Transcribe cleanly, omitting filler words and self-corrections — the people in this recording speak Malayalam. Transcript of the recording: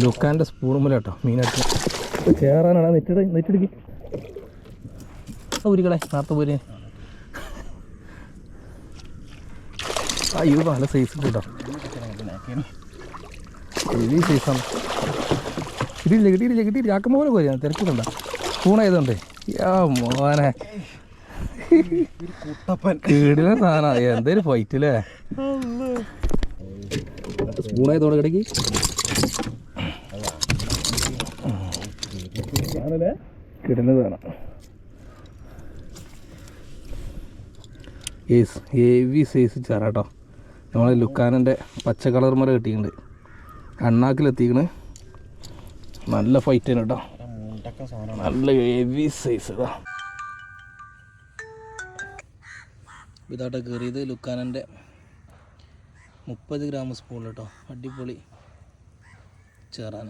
ലുക്കാൻ്റെ സ്പൂണുമ്മല കേട്ടോ മീനായിട്ട് ചേറാനാണ് നെറ്റിടിക്ക് ഊരികളെ നേരത്തെ പോരെ. അയ്യോ നല്ല സൈസ് കേട്ടോ, ഹെവി സൈസാണ്. കിട്ടിയില്ല ചാക്കം പോലെ പോലെയാണ്, തിരക്കുന്നുണ്ട സ്പൂണായതുകൊണ്ടേ. മോനെ കീടിലെ സാധനം, എന്തേലും ഫൈറ്റ് അല്ലേ. സ്പൂണായതോടെ കിടക്കി കിടുന്നതാണ്. ഹെവി സൈസ് ചേരാട്ടോ. നമ്മളെ ലുക്കാനൻ്റെ പച്ച കളർ മല കിട്ടിയിട്ടുണ്ട്, അണ്ണാക്കിലെത്തിക്കണ്. നല്ല ഫൈറ്റ് ആണ് കേട്ടോ, നല്ല ഹെവി സൈസ്. ഇതാട്ടോ കയറിയത് ലുക്കാനൻ്റെ 30 ഗ്രാം സ്പൂൺ കേട്ടോ, അടിപൊളി ചേറാൻ.